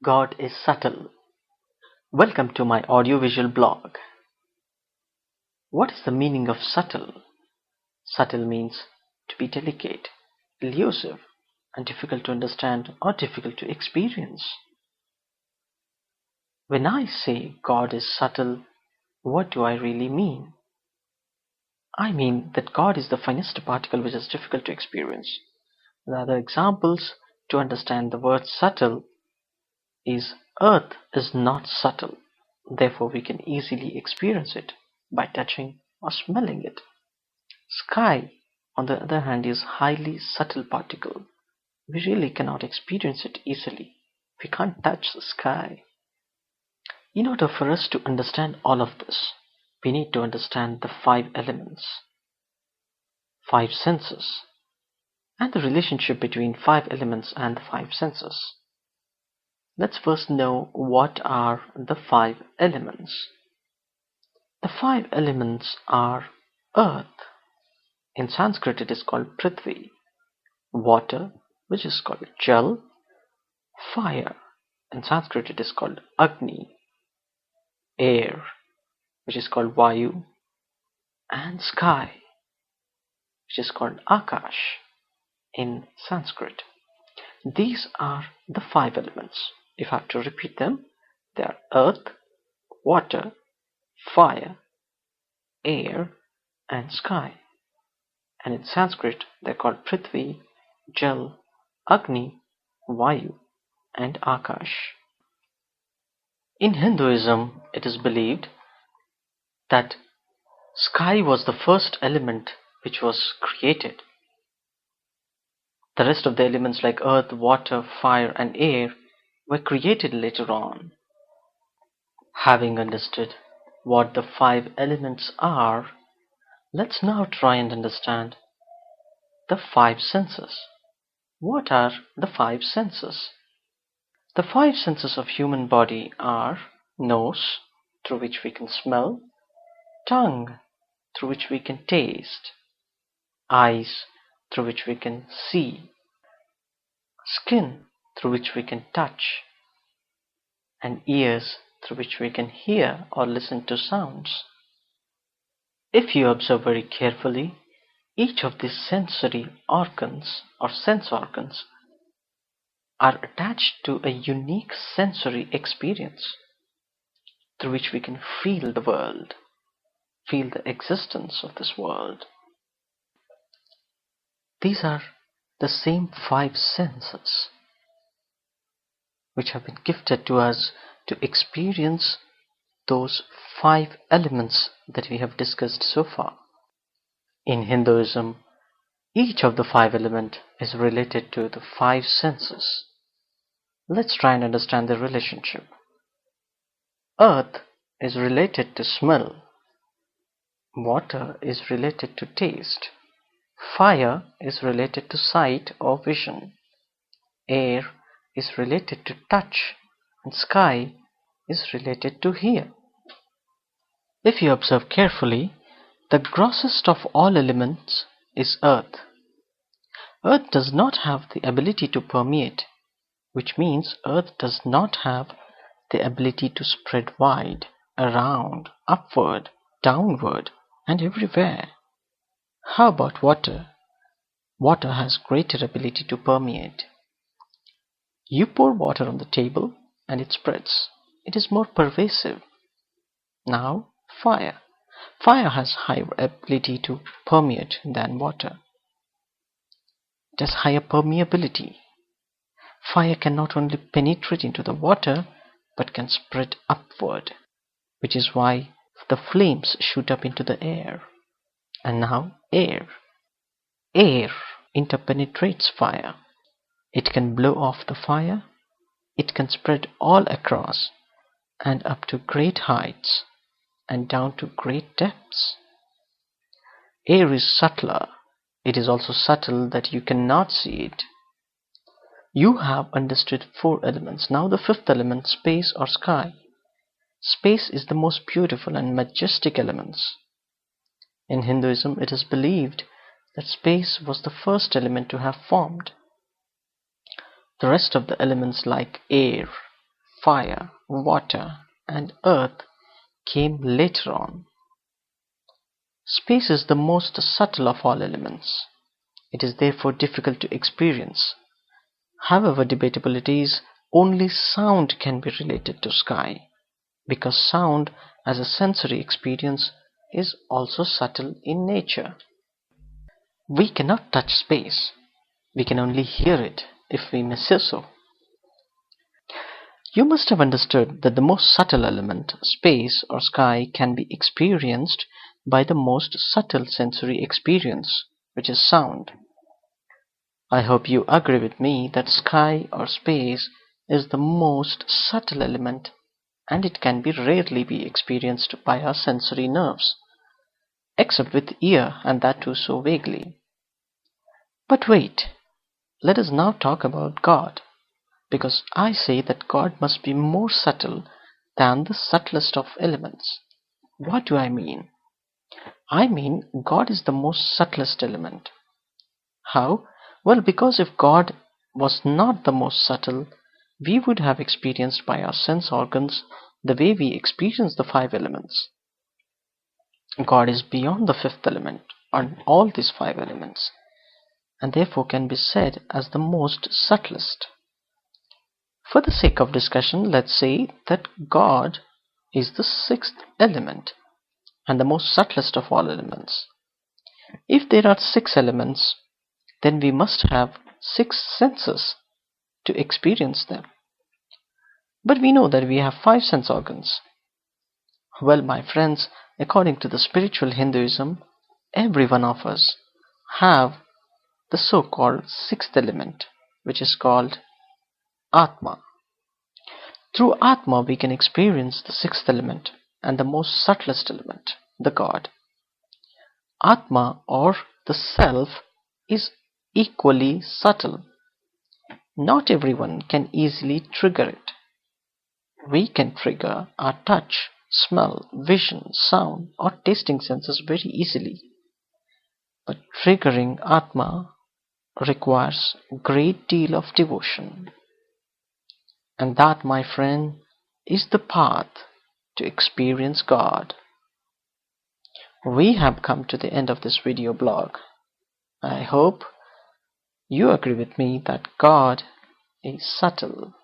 God is subtle. Welcome to my audiovisual blog. What is the meaning of subtle? Subtle means to be delicate, elusive, and difficult to understand or difficult to experience. When I say God is subtle, what do I really mean? I mean that God is the finest particle which is difficult to experience. The other examples to understand the word subtle is earth is not subtle, therefore we can easily experience it by touching or smelling it. Sky, on the other hand, is highly subtle particle. We really cannot experience it easily. We can't touch the sky. In order for us to understand all of this, we need to understand the five elements, five senses, and the relationship between five elements and the five senses. Let's first know what are the five elements. The five elements are earth. In Sanskrit it is called Prithvi. Water, which is called Jal. Fire. In Sanskrit it is called Agni. Air, which is called Vayu. And sky, which is called Akash in Sanskrit. These are the five elements. If I have to repeat them, they are earth, water, fire, air, and sky. And in Sanskrit they're called Prithvi, Jal, Agni, Vayu, and Akash. In Hinduism, it is believed that sky was the first element which was created. The rest of the elements like earth, water, fire, and air were created later on. Having understood what the five elements are, let's now try and understand the five senses. What are the five senses? The five senses of human body are nose, through which we can smell, tongue, through which we can taste, eyes, through which we can see, skin, through which we can touch, and ears, through which we can hear or listen to sounds. If you observe very carefully, each of these sensory organs or sense organs are attached to a unique sensory experience through which we can feel the world, feel the existence of this world. These are the same five senses which have been gifted to us to experience those five elements that we have discussed so far. In Hinduism, each of the five elements is related to the five senses. Let's try and understand the relationship. Earth is related to smell. Water is related to taste. Fire is related to sight or vision. Air is related to touch. And sky is related to hear. If you observe carefully, the grossest of all elements is earth. Earth does not have the ability to permeate, which means earth does not have the ability to spread wide, around, upward, downward, and everywhere. How about water? Water has greater ability to permeate. You pour water on the table and it spreads. It is more pervasive. Now, fire. Fire has higher ability to permeate than water. It has higher permeability. Fire can not only penetrate into the water, but can spread upward, which is why the flames shoot up into the air. And now, air. Air interpenetrates fire. It can blow off the fire. It can spread all across and up to great heights and down to great depths. Air is subtler. It is also subtle that you cannot see it. You have understood four elements. Now the fifth element, space or sky. Space is the most beautiful and majestic elements. In Hinduism, it is believed that space was the first element to have formed. The rest of the elements like air, fire, water, and earth came later on. Space is the most subtle of all elements. It is therefore difficult to experience. However debatable it is, only sound can be related to sky, because sound as a sensory experience is also subtle in nature. We cannot touch space. We can only hear it, if we may say so. You must have understood that the most subtle element, space or sky, can be experienced by the most subtle sensory experience, which is sound. I hope you agree with me that sky or space is the most subtle element, and it can be rarely be experienced by our sensory nerves, except with ear, and that too so vaguely. But wait, let us now talk about God, because I say that God must be more subtle than the subtlest of elements. What do I mean? I mean God is the most subtlest element. How? Well, because if God was not the most subtle, we would have experienced by our sense organs the way we experience the five elements. God is beyond the fifth element on all these five elements, and therefore can be said as the most subtlest. For the sake of discussion, let's say that God is the sixth element and the most subtlest of all elements. If there are six elements, then we must have six senses to experience them. But we know that we have five sense organs. Well, my friends, according to the spiritual Hinduism, every one of us have the so-called sixth element, which is called Atma. Through Atma we can experience the sixth element and the most subtlest element, the God. Atma, or the self, is equally subtle. Not everyone can easily trigger it. We can trigger our touch, smell, vision, sound, or tasting senses very easily. But triggering Atma requires a great deal of devotion. And that, my friend, is the path to experience God. We have come to the end of this video blog. I hope you agree with me that God is subtle.